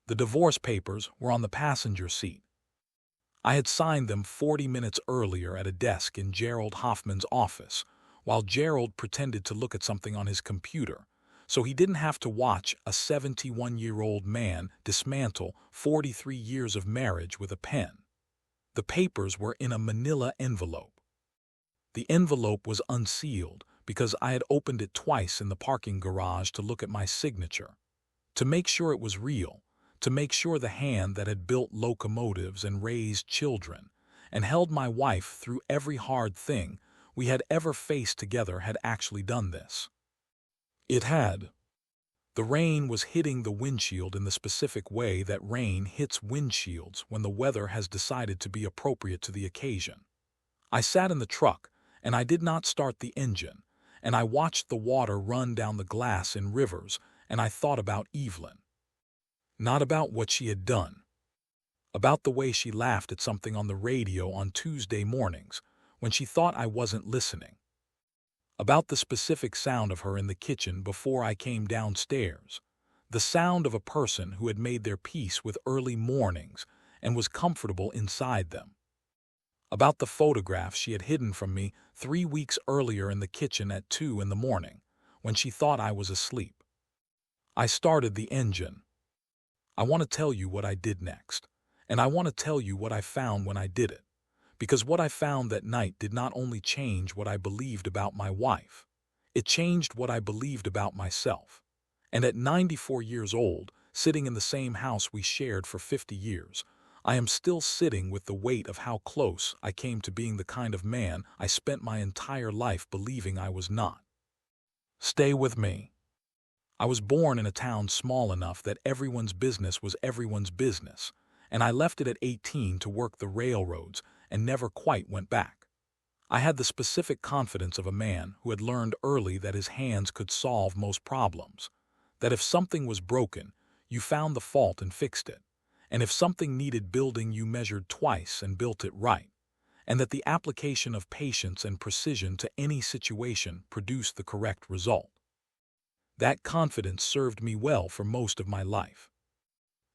The divorce papers were on the passenger seat. I had signed them 40 minutes earlier at a desk in Gerald Hoffman's office, while Gerald pretended to look at something on his computer, so he didn't have to watch a 71-year-old man dismantle 43 years of marriage with a pen. The papers were in a manila envelope. The envelope was unsealed because I had opened it twice in the parking garage to look at my signature, to make sure it was real, to make sure the hand that had built locomotives and raised children and held my wife through every hard thing we had ever faced together had actually done this. It had. The rain was hitting the windshield in the specific way that rain hits windshields when the weather has decided to be appropriate to the occasion. I sat in the truck, and I did not start the engine, and I watched the water run down the glass in rivers, and I thought about Evelyn. Not about what she had done. About the way she laughed at something on the radio on Tuesday mornings when she thought I wasn't listening. About the specific sound of her in the kitchen before I came downstairs, the sound of a person who had made their peace with early mornings and was comfortable inside them. About the photograph she had hidden from me 3 weeks earlier in the kitchen at 2 in the morning when she thought I was asleep. I started the engine. I want to tell you what I did next, and I want to tell you what I found when I did it, because what I found that night did not only change what I believed about my wife, it changed what I believed about myself. And at 94 years old, sitting in the same house we shared for 50 years, I am still sitting with the weight of how close I came to being the kind of man I spent my entire life believing I was not. Stay with me. I was born in a town small enough that everyone's business was everyone's business, and I left it at 18 to work the railroads and never quite went back. I had the specific confidence of a man who had learned early that his hands could solve most problems, that if something was broken, you found the fault and fixed it, and if something needed building you measured twice and built it right, and that the application of patience and precision to any situation produced the correct result. That confidence served me well for most of my life.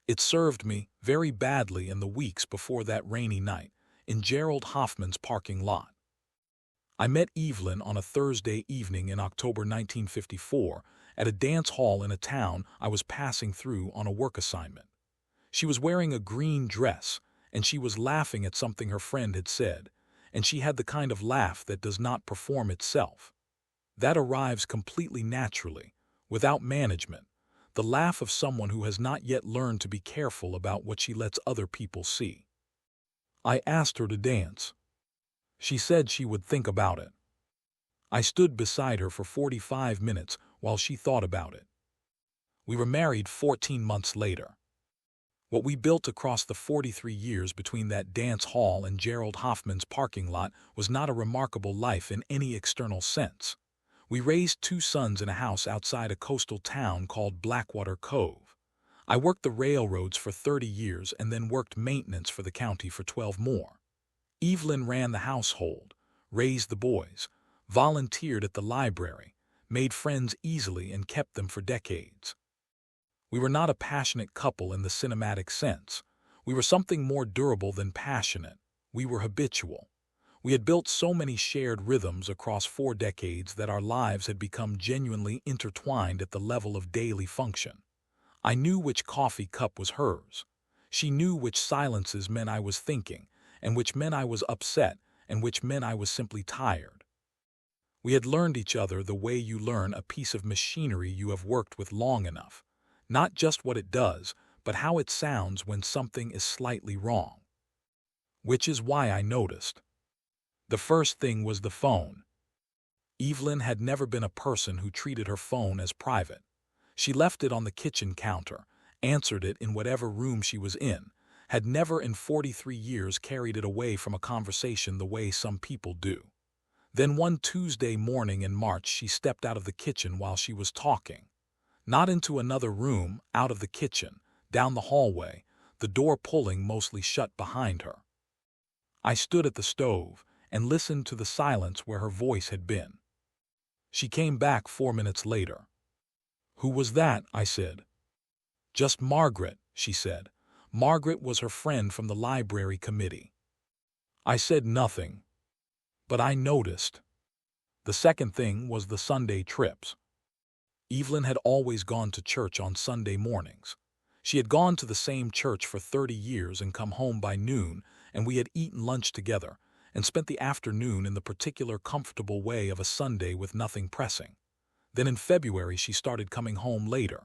It served me very badly in the weeks before that rainy night in Gerald Hoffman's parking lot. I met Evelyn on a Thursday evening in October 1954 at a dance hall in a town I was passing through on a work assignment. She was wearing a green dress, and she was laughing at something her friend had said, and she had the kind of laugh that does not perform itself. That arrives completely naturally, without management, the laugh of someone who has not yet learned to be careful about what she lets other people see. I asked her to dance. She said she would think about it. I stood beside her for 45 minutes while she thought about it. We were married 14 months later. What we built across the 43 years between that dance hall and Gerald Hoffman's parking lot was not a remarkable life in any external sense. We raised 2 sons in a house outside a coastal town called Blackwater Cove. I worked the railroads for 30 years and then worked maintenance for the county for 12 more. Evelyn ran the household, raised the boys, volunteered at the library, made friends easily and kept them for decades. We were not a passionate couple in the cinematic sense. We were something more durable than passionate. We were habitual. We had built so many shared rhythms across 4 decades that our lives had become genuinely intertwined at the level of daily function. I knew which coffee cup was hers. She knew which silences meant I was thinking, and which meant I was upset, and which meant I was simply tired. We had learned each other the way you learn a piece of machinery you have worked with long enough. Not just what it does, but how it sounds when something is slightly wrong. Which is why I noticed. The first thing was the phone. Evelyn had never been a person who treated her phone as private. She left it on the kitchen counter, answered it in whatever room she was in, had never in 43 years carried it away from a conversation the way some people do. Then one Tuesday morning in March she stepped out of the kitchen while she was talking. Not into another room, out of the kitchen, down the hallway, the door pulling mostly shut behind her. I stood at the stove and listened to the silence where her voice had been. She came back 4 minutes later. "Who was that?" I said. "Just Margaret," she said. Margaret was her friend from the library committee. I said nothing, but I noticed. The second thing was the Sunday trips. Evelyn had always gone to church on Sunday mornings. She had gone to the same church for 30 years and come home by noon, and we had eaten lunch together and spent the afternoon in the particular comfortable way of a Sunday with nothing pressing. Then in February she started coming home later.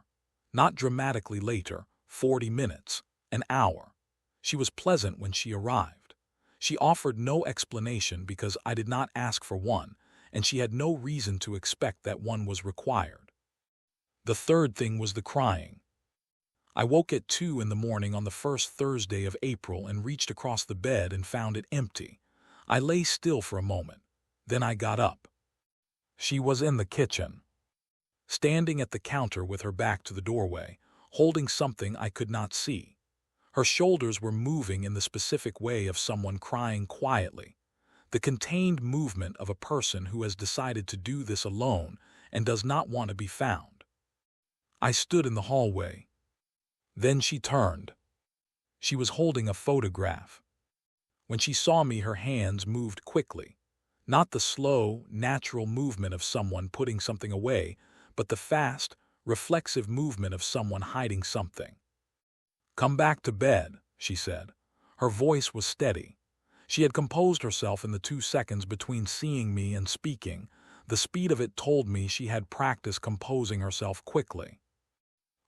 Not dramatically later, 40 minutes, an hour. She was pleasant when she arrived. She offered no explanation because I did not ask for one, and she had no reason to expect that one was required. The third thing was the crying. I woke at 2 in the morning on the first Thursday of April and reached across the bed and found it empty. I lay still for a moment. Then I got up. She was in the kitchen, standing at the counter with her back to the doorway, holding something I could not see. Her shoulders were moving in the specific way of someone crying quietly, the contained movement of a person who has decided to do this alone and does not want to be found. I stood in the hallway. Then she turned. She was holding a photograph. When she saw me, her hands moved quickly. Not the slow, natural movement of someone putting something away, but the fast, reflexive movement of someone hiding something. "Come back to bed," she said. Her voice was steady. She had composed herself in the 2 seconds between seeing me and speaking. The speed of it told me she had practiced composing herself quickly.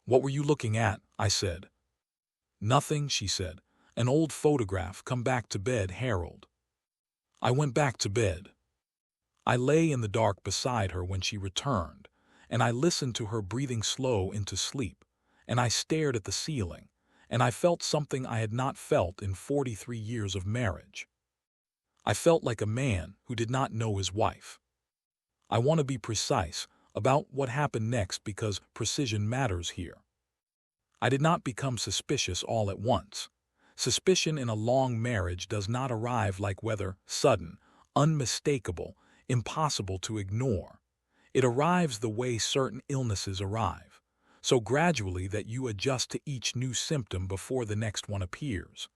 "What were you looking at?" I said. "Nothing," she said. "An old photograph. Come back to bed, Harold." I went back to bed. I lay in the dark beside her when she returned, and I listened to her breathing slow into sleep, and I stared at the ceiling, and I felt something I had not felt in 43 years of marriage. I felt like a man who did not know his wife. I want to be precise about what happened next because precision matters here. I did not become suspicious all at once. Suspicion in a long marriage does not arrive like weather, sudden, unmistakable, impossible to ignore. It arrives the way certain illnesses arrive, so gradually that you adjust to each new symptom before the next one appears.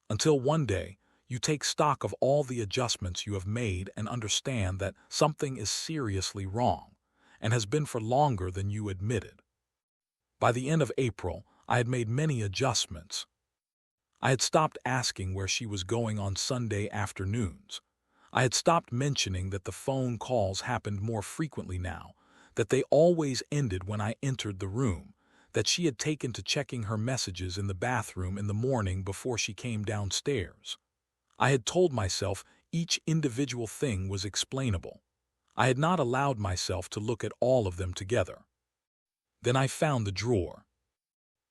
Until one day, you take stock of all the adjustments you have made and understand that something is seriously wrong, and has been for longer than you admitted. By the end of April, I had made many adjustments. I had stopped asking where she was going on Sunday afternoons. I had stopped mentioning that the phone calls happened more frequently now, that they always ended when I entered the room, that she had taken to checking her messages in the bathroom in the morning before she came downstairs. I had told myself each individual thing was explainable. I had not allowed myself to look at all of them together. Then I found the drawer.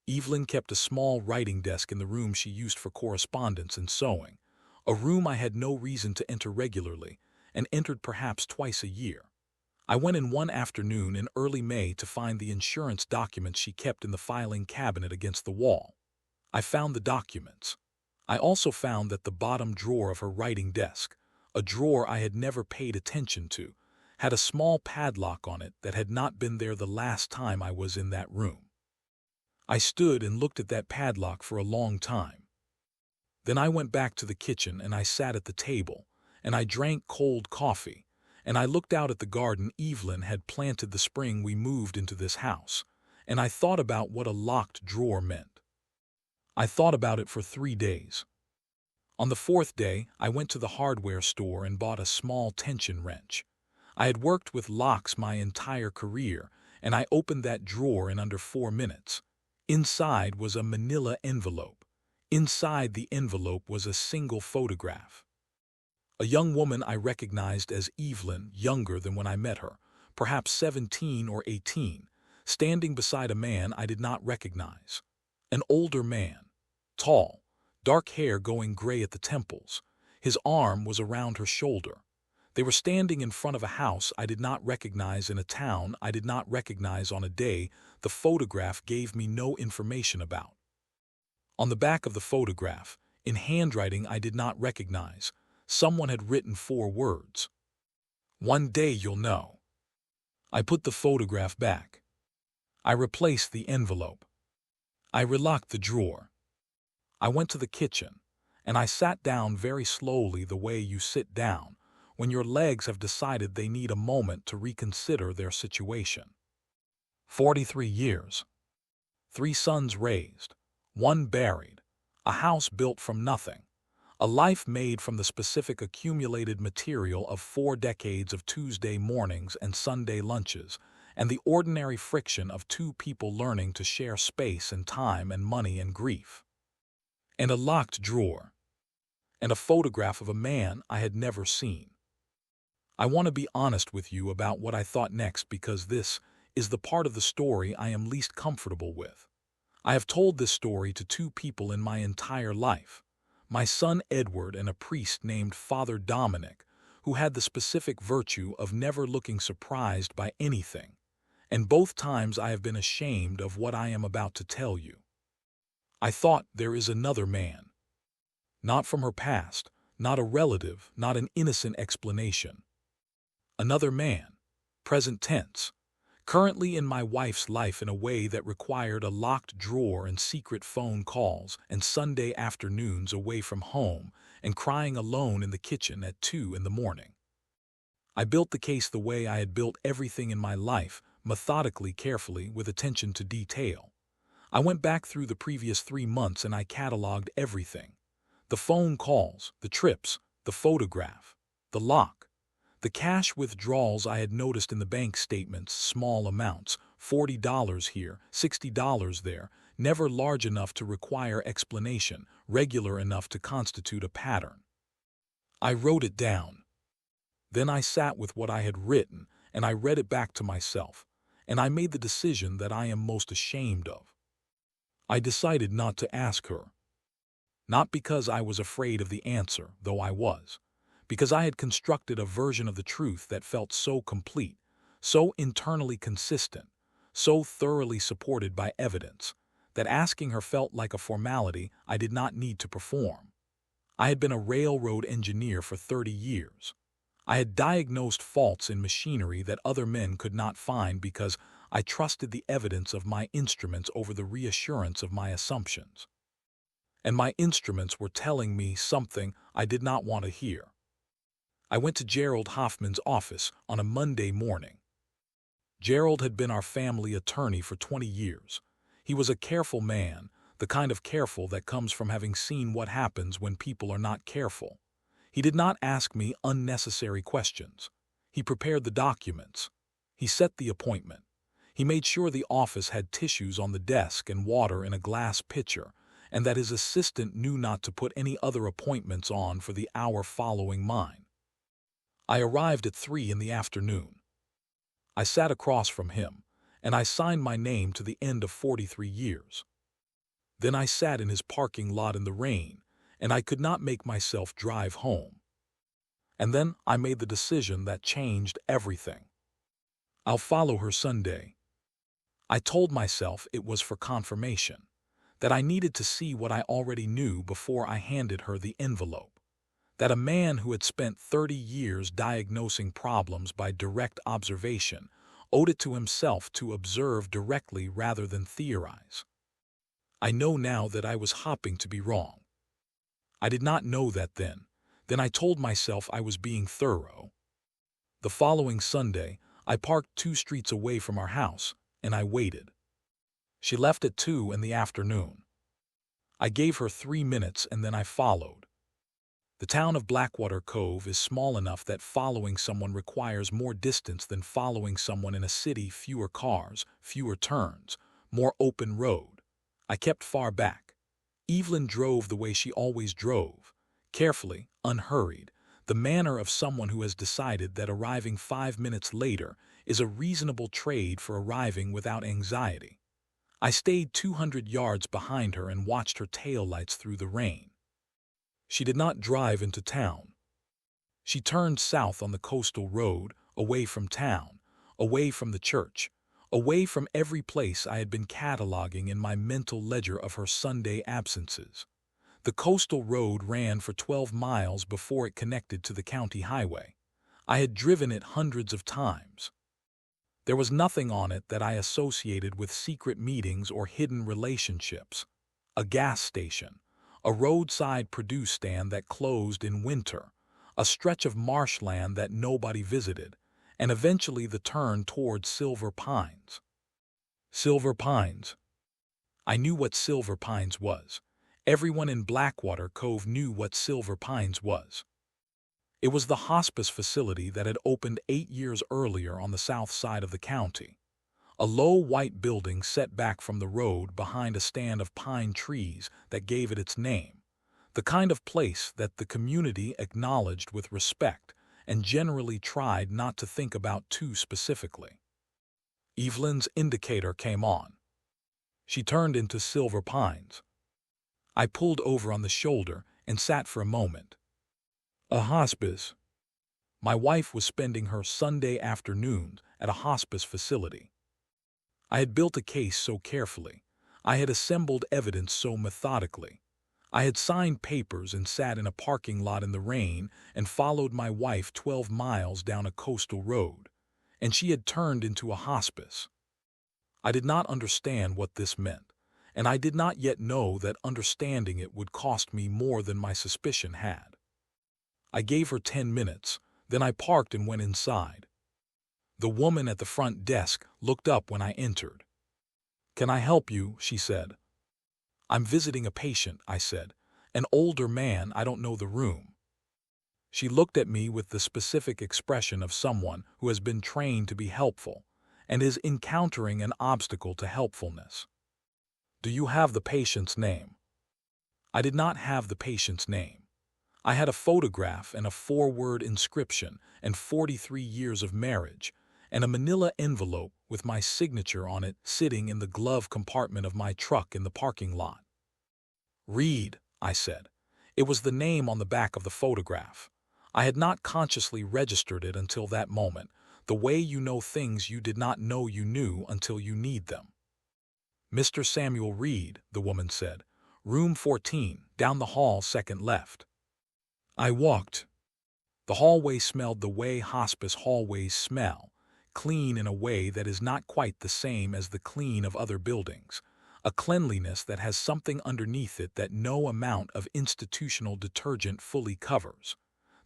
Evelyn kept a small writing desk in the room she used for correspondence and sewing, a room I had no reason to enter regularly, and entered perhaps twice a year. I went in one afternoon in early May to find the insurance documents she kept in the filing cabinet against the wall. I found the documents. I also found that the bottom drawer of her writing desk, a drawer I had never paid attention to, had a small padlock on it that had not been there the last time I was in that room. I stood and looked at that padlock for a long time. Then I went back to the kitchen and I sat at the table, and I drank cold coffee, and I looked out at the garden Evelyn had planted the spring we moved into this house, and I thought about what a locked drawer meant. I thought about it for 3 days. On the 4th day, I went to the hardware store and bought a small tension wrench. I had worked with locks my entire career, and I opened that drawer in under 4 minutes. Inside was a manila envelope. Inside the envelope was a single photograph. A young woman I recognized as Evelyn, younger than when I met her, perhaps 17 or 18, standing beside a man I did not recognize. An older man, tall, dark hair going gray at the temples. His arm was around her shoulder. They were standing in front of a house I did not recognize in a town I did not recognize on a day the photograph gave me no information about. On the back of the photograph, in handwriting I did not recognize, someone had written 4 words. "One day you'll know." I put the photograph back. I replaced the envelope. I relocked the drawer. I went to the kitchen, and I sat down very slowly the way you sit down when your legs have decided they need a moment to reconsider their situation. 43 years. 3 sons raised, 1 buried, a house built from nothing, a life made from the specific accumulated material of 4 decades of Tuesday mornings and Sunday lunches, and the ordinary friction of 2 people learning to share space and time and money and grief. And a locked drawer, and a photograph of a man I had never seen. I want to be honest with you about what I thought next because this is the part of the story I am least comfortable with. I have told this story to 2 people in my entire life, my son Edward and a priest named Father Dominic, who had the specific virtue of never looking surprised by anything, and both times I have been ashamed of what I am about to tell you. I thought there is another man. Not from her past, not a relative, not an innocent explanation. Another man, present tense, currently in my wife's life in a way that required a locked drawer and secret phone calls and Sunday afternoons away from home and crying alone in the kitchen at 2 in the morning. I built the case the way I had built everything in my life, methodically, carefully, with attention to detail. I went back through the previous 3 months and I cataloged everything. The phone calls, the trips, the photograph, the lock. The cash withdrawals I had noticed in the bank statements, small amounts, $40 here, $60 there, never large enough to require explanation, regular enough to constitute a pattern. I wrote it down. Then I sat with what I had written, and I read it back to myself, and I made the decision that I am most ashamed of. I decided not to ask her. Not because I was afraid of the answer, though I was. Because I had constructed a version of the truth that felt so complete, so internally consistent, so thoroughly supported by evidence, that asking her felt like a formality I did not need to perform. I had been a railroad engineer for 30 years. I had diagnosed faults in machinery that other men could not find because I trusted the evidence of my instruments over the reassurance of my assumptions. And my instruments were telling me something I did not want to hear. I went to Gerald Hoffman's office on a Monday morning. Gerald had been our family attorney for 20 years. He was a careful man, the kind of careful that comes from having seen what happens when people are not careful. He did not ask me unnecessary questions. He prepared the documents. He set the appointment. He made sure the office had tissues on the desk and water in a glass pitcher, and that his assistant knew not to put any other appointments on for the hour following mine. I arrived at 3 in the afternoon. I sat across from him, and I signed my name to the end of 43 years. Then I sat in his parking lot in the rain, and I could not make myself drive home. And then I made the decision that changed everything. I'll follow her Sunday. I told myself it was for confirmation, that I needed to see what I already knew before I handed her the envelope. That a man who had spent 30 years diagnosing problems by direct observation owed it to himself to observe directly rather than theorize. I know now that I was hopping to be wrong. I did not know that then. Then I told myself I was being thorough. The following Sunday, I parked 2 streets away from our house, and I waited. She left at 2 in the afternoon. I gave her 3 minutes and then I followed. The town of Blackwater Cove is small enough that following someone requires more distance than following someone in a city, fewer cars, fewer turns, more open road. I kept far back. Evelyn drove the way she always drove, carefully, unhurried, the manner of someone who has decided that arriving 5 minutes later is a reasonable trade for arriving without anxiety. I stayed 200 yards behind her and watched her taillights through the rain. She did not drive into town. She turned south on the coastal road, away from town, away from the church, away from every place I had been cataloging in my mental ledger of her Sunday absences. The coastal road ran for 12 miles before it connected to the county highway. I had driven it hundreds of times. There was nothing on it that I associated with secret meetings or hidden relationships. A gas station, a roadside produce stand that closed in winter, a stretch of marshland that nobody visited, and eventually the turn towards Silver Pines. Silver Pines. I knew what Silver Pines was. Everyone in Blackwater Cove knew what Silver Pines was. It was the hospice facility that had opened 8 years earlier on the south side of the county. A low white building set back from the road behind a stand of pine trees that gave it its name. The kind of place that the community acknowledged with respect and generally tried not to think about too specifically. Evelyn's indicator came on. She turned into Silver Pines. I pulled over on the shoulder and sat for a moment. A hospice. My wife was spending her Sunday afternoons at a hospice facility. I had built a case so carefully. I had assembled evidence so methodically. I had signed papers and sat in a parking lot in the rain and followed my wife 12 miles down a coastal road, and she had turned into a hospice. I did not understand what this meant, and I did not yet know that understanding it would cost me more than my suspicion had. I gave her 10 minutes, then I parked and went inside. The woman at the front desk looked up when I entered. "Can I help you?" she said. "I'm visiting a patient," I said. "An older man, I don't know the room." She looked at me with the specific expression of someone who has been trained to be helpful and is encountering an obstacle to helpfulness. "Do you have the patient's name?" I did not have the patient's name. I had a photograph and a 4-word inscription and 43 years of marriage, and a manila envelope with my signature on it sitting in the glove compartment of my truck in the parking lot. "Reed," I said. It was the name on the back of the photograph. I had not consciously registered it until that moment, the way you know things you did not know you knew until you need them. "Mr. Samuel Reed," the woman said. "Room 14, down the hall, second left." I walked. The hallway smelled the way hospice hallways smell, clean in a way that is not quite the same as the clean of other buildings, a cleanliness that has something underneath it that no amount of institutional detergent fully covers.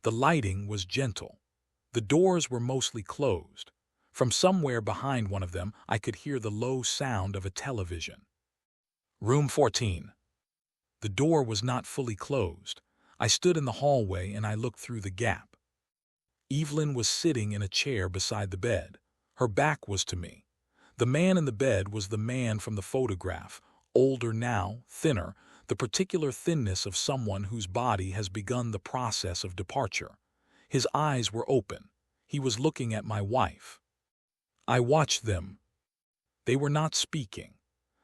The lighting was gentle. The doors were mostly closed. From somewhere behind one of them, I could hear the low sound of a television. "Room 14. The door was not fully closed. I stood in the hallway and I looked through the gap. Evelyn was sitting in a chair beside the bed. Her back was to me. The man in the bed was the man from the photograph, older now, thinner, the particular thinness of someone whose body has begun the process of departure. His eyes were open. He was looking at my wife. I watched them. They were not speaking.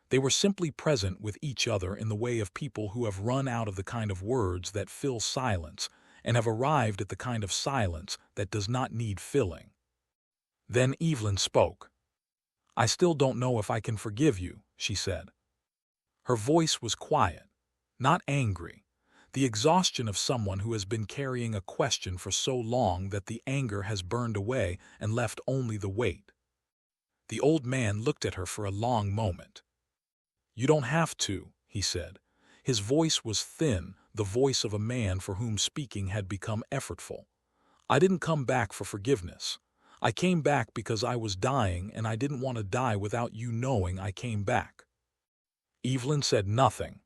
They were simply present with each other in the way of people who have run out of the kind of words that fill silence and have arrived at the kind of silence that does not need filling. Then Evelyn spoke. "I still don't know if I can forgive you," she said. Her voice was quiet, not angry, the exhaustion of someone who has been carrying a question for so long that the anger has burned away and left only the weight. The old man looked at her for a long moment. "You don't have to," he said. His voice was thin, the voice of a man for whom speaking had become effortful. "I didn't come back for forgiveness. I came back because I was dying and I didn't want to die without you knowing I came back." Evelyn said nothing.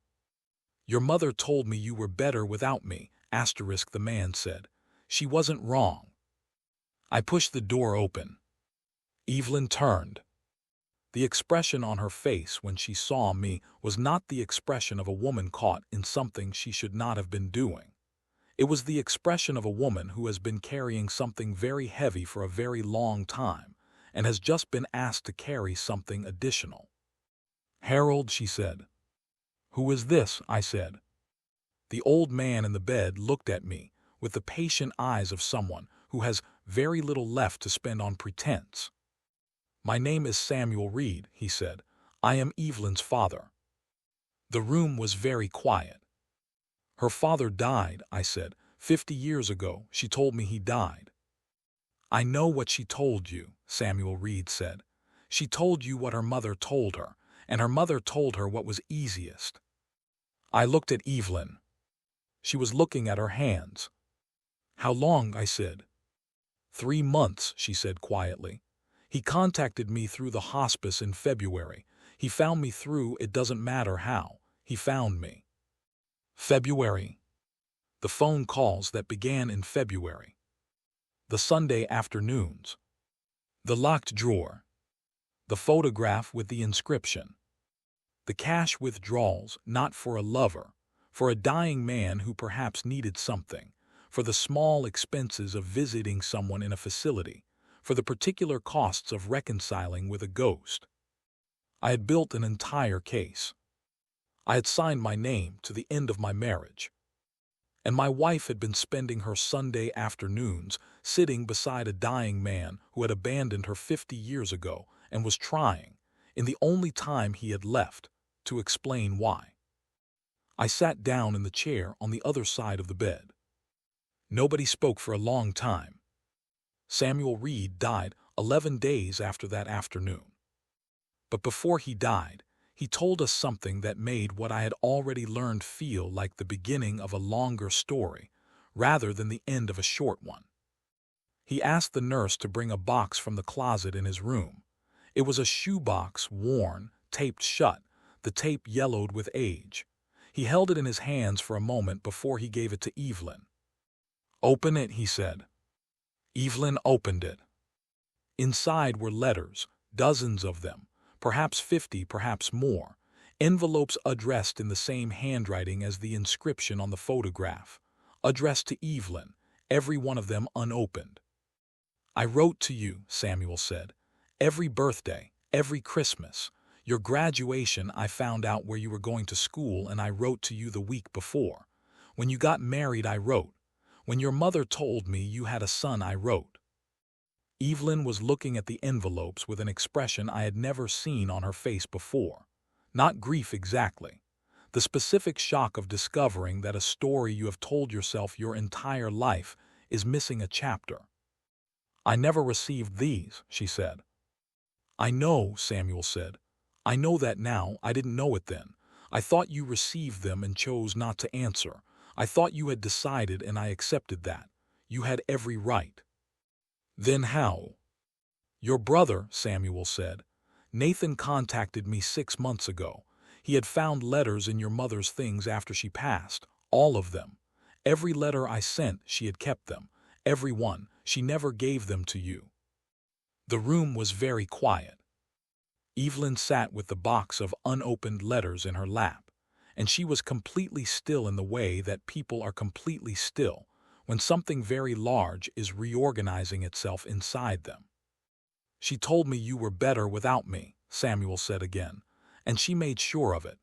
"Your mother told me you were better without me," the man said. "She wasn't wrong." I pushed the door open. Evelyn turned. The expression on her face when she saw me was not the expression of a woman caught in something she should not have been doing. It was the expression of a woman who has been carrying something very heavy for a very long time and has just been asked to carry something additional. "Harold," she said. "Who is this?" I said. The old man in the bed looked at me with the patient eyes of someone who has very little left to spend on pretense. "My name is Samuel Reed," he said. "I am Evelyn's father." The room was very quiet. "Her father died," I said. 50 years ago, she told me he died." "I know what she told you," Samuel Reed said. "She told you what her mother told her, and her mother told her what was easiest." I looked at Evelyn. She was looking at her hands. "How long?" I said. 3 months, she said quietly. "He contacted me through the hospice in February. He found me through it doesn't matter how. He found me." February. The phone calls that began in February. The Sunday afternoons. The locked drawer. The photograph with the inscription. The cash withdrawals, not for a lover, for a dying man who perhaps needed something, for the small expenses of visiting someone in a facility, for the particular costs of reconciling with a ghost. I had built an entire case. I had signed my name to the end of my marriage. And my wife had been spending her Sunday afternoons sitting beside a dying man who had abandoned her 50 years ago and was trying, in the only time he had left, to explain why. I sat down in the chair on the other side of the bed. Nobody spoke for a long time. Samuel Reed died 11 days after that afternoon. But before he died, he told us something that made what I had already learned feel like the beginning of a longer story, rather than the end of a short one. He asked the nurse to bring a box from the closet in his room. It was a shoebox, worn, taped shut, the tape yellowed with age. He held it in his hands for a moment before he gave it to Evelyn. "Open it," he said. Evelyn opened it. Inside were letters, dozens of them, perhaps 50, perhaps more, envelopes addressed in the same handwriting as the inscription on the photograph, addressed to Evelyn, every one of them unopened. "I wrote to you," Samuel said, "every birthday, every Christmas. Your graduation, I found out where you were going to school, and I wrote to you the week before. When you got married, I wrote. When your mother told me you had a son, I wrote." Evelyn was looking at the envelopes with an expression I had never seen on her face before. Not grief exactly. The specific shock of discovering that a story you have told yourself your entire life is missing a chapter. "I never received these," she said. "I know," Samuel said. "I know that now. I didn't know it then. I thought you received them and chose not to answer. I thought you had decided and I accepted that. You had every right." "Then how?" "Your brother," Samuel said. "Nathan contacted me 6 months ago. He had found letters in your mother's things after she passed, all of them. Every letter I sent, she had kept them. Every one. She never gave them to you." The room was very quiet. Evelyn sat with the box of unopened letters in her lap, and she was completely still in the way that people are completely still when something very large is reorganizing itself inside them. "She told me you were better without me," Samuel said again, "and she made sure of it."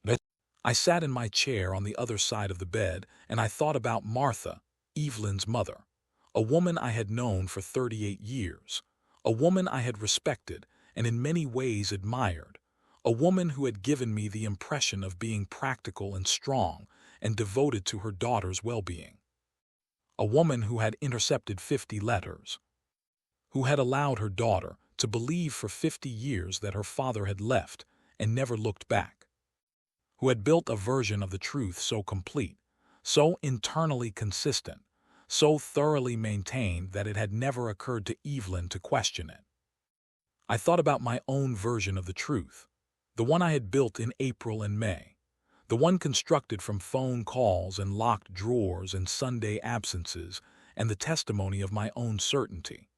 But I sat in my chair on the other side of the bed, and I thought about Martha, Evelyn's mother, a woman I had known for 38 years, a woman I had respected and in many ways admired, a woman who had given me the impression of being practical and strong and devoted to her daughter's well-being, a woman who had intercepted 50 letters, who had allowed her daughter to believe for 50 years that her father had left and never looked back, who had built a version of the truth so complete, so internally consistent, so thoroughly maintained that it had never occurred to Evelyn to question it. I thought about my own version of the truth, the one I had built in April and May, the one constructed from phone calls and locked drawers and Sunday absences and the testimony of my own certainty.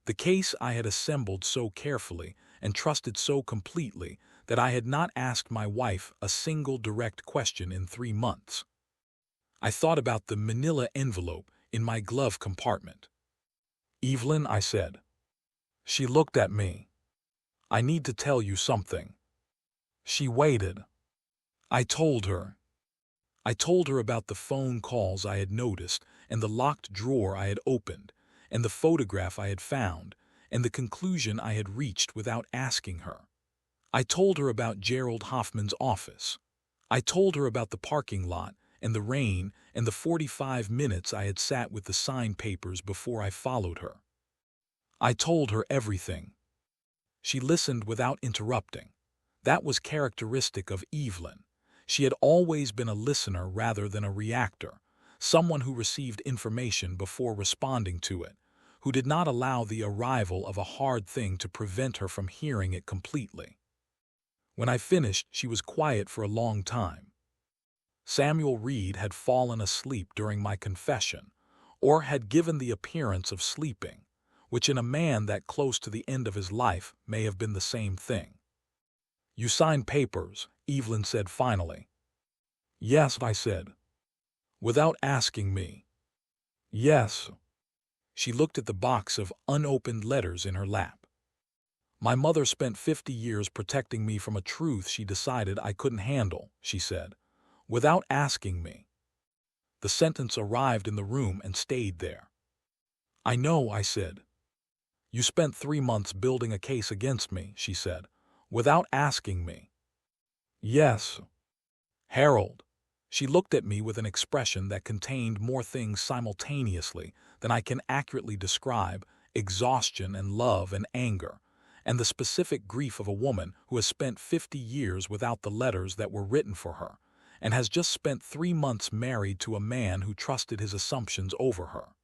The case I had assembled so carefully and trusted so completely that I had not asked my wife a single direct question in 3 months. I thought about the manila envelope in my glove compartment. "Evelyn," I said. She looked at me. "I need to tell you something." She waited. I told her. I told her about the phone calls I had noticed and the locked drawer I had opened and the photograph I had found and the conclusion I had reached without asking her. I told her about Gerald Hoffman's office. I told her about the parking lot and the rain and the 45 minutes I had sat with the signed papers before I followed her. I told her everything. She listened without interrupting. That was characteristic of Evelyn. She had always been a listener rather than a reactor, someone who received information before responding to it, who did not allow the arrival of a hard thing to prevent her from hearing it completely. When I finished, she was quiet for a long time. Samuel Reed had fallen asleep during my confession, or had given the appearance of sleeping, which in a man that close to the end of his life may have been the same thing. "You signed papers," Evelyn said finally. "Yes," I said. "Without asking me." "Yes." She looked at the box of unopened letters in her lap. "My mother spent 50 years protecting me from a truth she decided I couldn't handle," she said, "without asking me." The sentence arrived in the room and stayed there. "I know," I said. "You spent 3 months building a case against me," she said, "without asking me." "Yes." "Harold." She looked at me with an expression that contained more things simultaneously than I can accurately describe: exhaustion and love and anger, and the specific grief of a woman who has spent 50 years without the letters that were written for her, and has just spent 3 months married to a man who trusted his assumptions over her.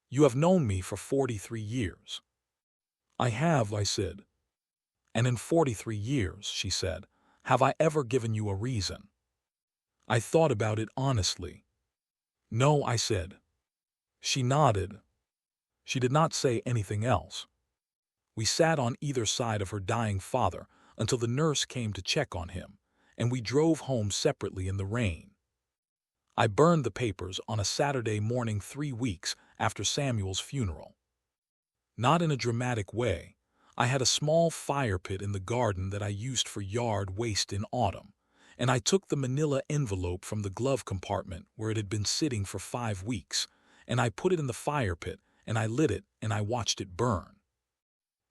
"You have known me for 43 years. "I have," I said. "And in 43 years," she said, "have I ever given you a reason?" I thought about it honestly. "No," I said. She nodded. She did not say anything else. We sat on either side of her dying father until the nurse came to check on him, and we drove home separately in the rain. I burned the papers on a Saturday morning 3 weeks after Samuel's funeral. Not in a dramatic way. I had a small fire pit in the garden that I used for yard waste in autumn, and I took the manila envelope from the glove compartment where it had been sitting for 5 weeks, and I put it in the fire pit, and I lit it, and I watched it burn.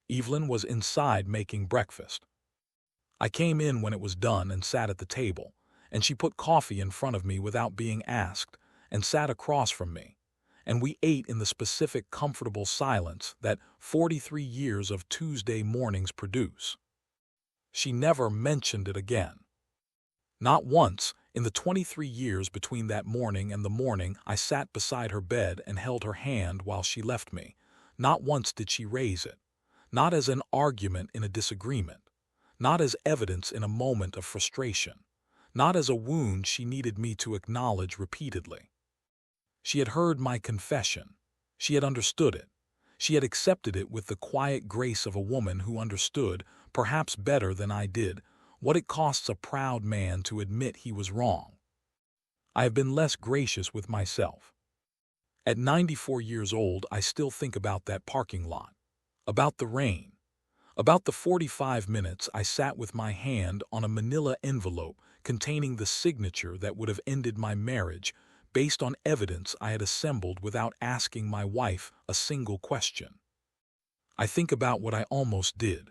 Evelyn was inside making breakfast. I came in when it was done and sat at the table, and she put coffee in front of me without being asked, and sat across from me, and we ate in the specific comfortable silence that 43 years of Tuesday mornings produce. She never mentioned it again. Not once, in the 23 years between that morning and the morning I sat beside her bed and held her hand while she left me, not once did she raise it, not as an argument in a disagreement, not as evidence in a moment of frustration, not as a wound she needed me to acknowledge repeatedly. She had heard my confession. She had understood it. She had accepted it with the quiet grace of a woman who understood, perhaps better than I did, what it costs a proud man to admit he was wrong. I have been less gracious with myself. At 94 years old, I still think about that parking lot, about the rain, about the 45 minutes I sat with my hand on a manila envelope containing the signature that would have ended my marriage, based on evidence I had assembled without asking my wife a single question. I think about what I almost did.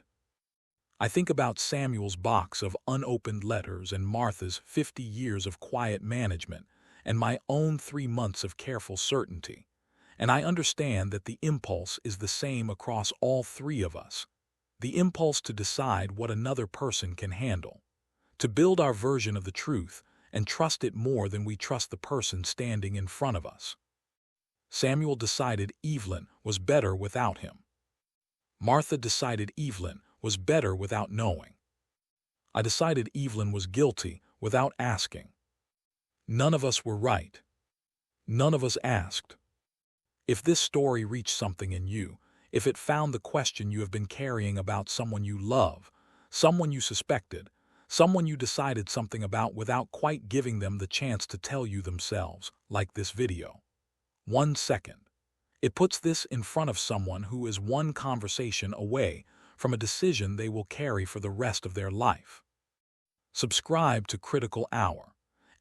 I think about Samuel's box of unopened letters and Martha's 50 years of quiet management and my own 3 months of careful certainty, and I understand that the impulse is the same across all 3 of us. The impulse to decide what another person can handle, to build our version of the truth and trust it more than we trust the person standing in front of us. Samuel decided Evelyn was better without him. Martha decided Evelyn was better without knowing. I decided Evelyn was guilty without asking. None of us were right. None of us asked. If this story reached something in you, if it found the question you have been carrying about someone you love, someone you suspected, someone you decided something about without quite giving them the chance to tell you themselves, like this video. 1 second. It puts this in front of someone who is one conversation away from a decision they will carry for the rest of their life. Subscribe to Critical Hour.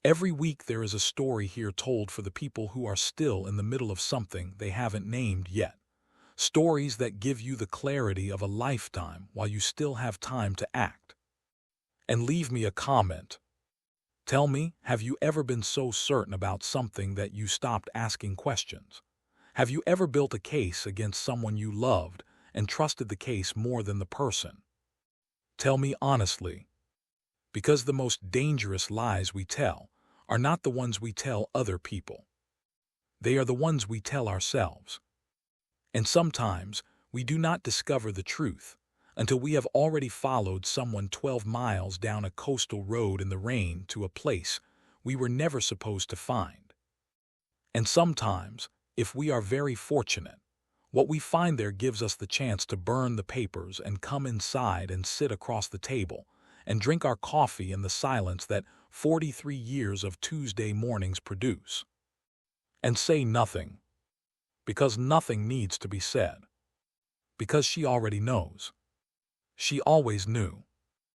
Every week there is a story here told for the people who are still in the middle of something they haven't named yet. Stories that give you the clarity of a lifetime while you still have time to act. And leave me a comment. Tell me, have you ever been so certain about something that you stopped asking questions? Have you ever built a case against someone you loved and trusted the case more than the person. Tell me honestly, because the most dangerous lies we tell are not the ones we tell other people. They are the ones we tell ourselves. And sometimes we do not discover the truth until we have already followed someone 12 miles down a coastal road in the rain to a place we were never supposed to find. And sometimes, if we are very fortunate, what we find there gives us the chance to burn the papers and come inside and sit across the table and drink our coffee in the silence that 43 years of Tuesday mornings produce. And say nothing, because nothing needs to be said. Because she already knows. She always knew.